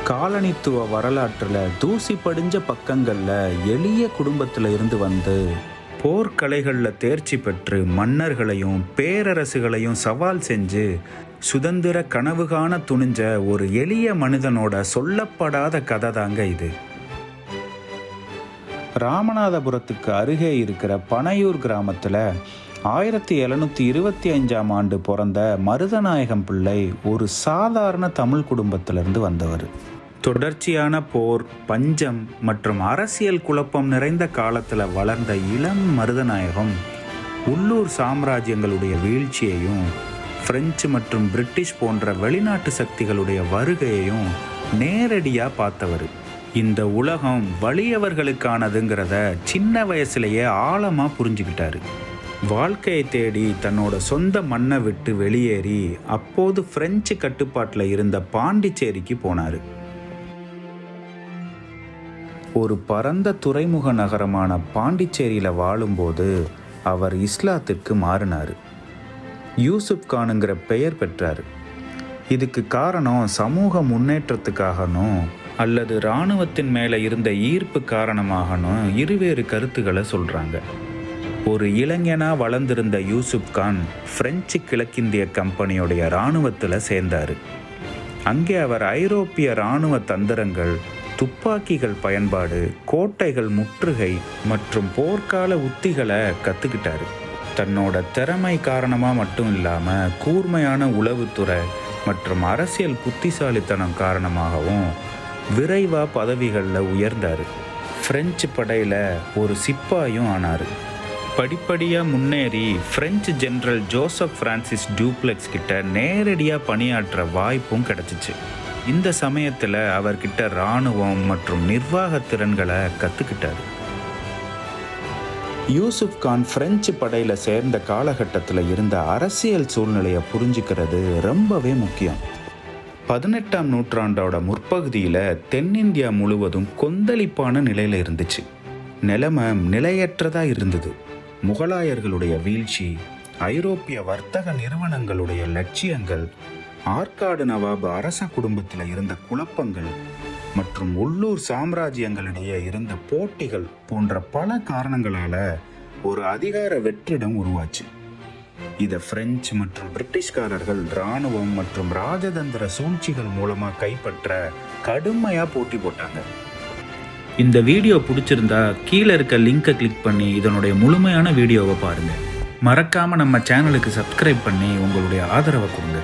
காலனித்துவ வரலாற்றில் தூசி படிஞ்ச பக்கங்களில் எளிய குடும்பத்தில் இருந்து வந்து போர்க்கலைகளில் தேர்ச்சி பெற்று மன்னர்களையும் பேரரசுகளையும் சவால் செஞ்சு சுதந்திர கனவு காண துணிஞ்ச ஒரு எளிய மனிதனோட சொல்லப்படாத கதை தாங்க இது. ராமநாதபுரத்துக்கு அருகே இருக்கிற பனையூர் கிராமத்தில் 1725 பிறந்த மருதநாயகம் பிள்ளை ஒரு சாதாரண தமிழ் குடும்பத்திலிருந்து வந்தவர். தொடர்ச்சியான போர், பஞ்சம் மற்றும் அரசியல் குழப்பம் நிறைந்த காலத்தில் வளர்ந்த இளம் மருதநாயகம் உள்ளூர் சாம்ராஜ்யங்களுடைய வீழ்ச்சியையும் பிரெஞ்சு மற்றும் பிரிட்டிஷ் போன்ற வெளிநாட்டு சக்திகளுடைய வருகையையும் நேரடியாக பார்த்தவர். இந்த உலகம் வலியவர்களுக்கானதுங்கிறத சின்ன வயசுலேயே ஆழமாக புரிஞ்சுக்கிட்டாரு. வாழ்க்கையை தேடி தன்னோட சொந்த மண்ணை விட்டு வெளியேறி அப்போது பிரெஞ்சு கட்டுப்பாட்டில் இருந்த பாண்டிச்சேரிக்கு போனார். ஒரு பரந்த துறைமுக நகரமான பாண்டிச்சேரியில் வாழும்போது அவர் இஸ்லாத்திற்கு மாறினார். யூசுப் கானுங்கிற பெயர் பெற்றார். இதுக்கு காரணம் சமூக முன்னேற்றத்துக்காகணும் அல்லது இராணுவத்தின் மேலே இருந்த ஈர்ப்பு காரணமாகணும் இருவேறு கருத்துக்களை சொல்கிறாங்க. ஒரு இளைஞனாக வளர்ந்திருந்த யூசுப் கான் பிரெஞ்சு கிழக்கிந்திய கம்பெனியோடைய இராணுவத்தில் சேர்ந்தார். அங்கே அவர் ஐரோப்பிய இராணுவ தந்திரங்கள், துப்பாக்கிகள் பயன்பாடு, கோட்டைகள் முற்றுகை மற்றும் போர்க்கால உத்திகளை கற்றுக்கிட்டார். தன்னோட திறமை காரணமாக மட்டும் இல்லாமல் கூர்மையான உளவுத்துறை மற்றும் அரசியல் புத்திசாலித்தனம் காரணமாகவும் விரைவாக பதவிகளில் உயர்ந்தார். பிரெஞ்சு படையில் ஒரு சிப்பாயும் ஆனார். படிப்படியாக முன்னேறி French general Joseph Francis duplex கிட்ட நேரடியாக பணியாற்ற வாய்ப்பும் கிடச்சிச்சு. இந்த சமயத்தில் அவர்கிட்ட இராணுவம் மற்றும் நிர்வாக திறன்களை கற்றுக்கிட்டார். யூசுப் கான் பிரெஞ்சு படையில் சேர்ந்த காலகட்டத்தில் இருந்த அரசியல் சூழ்நிலையை புரிஞ்சுக்கிறது ரொம்பவே முக்கியம். 18ஆம் நூற்றாண்டோட முற்பகுதியில் தென்னிந்தியா முழுவதும் கொந்தளிப்பான நிலையில் இருந்துச்சு. நிலைமை நிலையற்றதாக இருந்தது. முகலாயர்களுடைய வீழ்ச்சி, ஐரோப்பிய வர்த்தக நிறுவனங்களுடைய லட்சியங்கள், ஆற்காடு நவாப் அரச குடும்பத்தில் இருந்த குழப்பங்கள் மற்றும் உள்ளூர் சாம்ராஜ்யங்களிடையே இருந்த போட்டிகள் போன்ற பல காரணங்களால் ஒரு அதிகார வெற்றிடம் உருவாச்சு. இதை பிரெஞ்சு மற்றும் பிரிட்டிஷ்காரர்கள் இராணுவம் மற்றும் ராஜதந்திர சூழ்ச்சிகள் மூலமாக கைப்பற்ற கடுமையாக போட்டி போட்டாங்க. இந்த வீடியோ பிடிச்சிருந்தா கீழே இருக்க லிங்கை கிளிக் பண்ணி இதனுடைய முழுமையான வீடியோவை பாருங்கள். மறக்காமல் நம்ம சேனலுக்கு சப்ஸ்கிரைப் பண்ணி உங்களுடைய ஆதரவை கொடுங்க.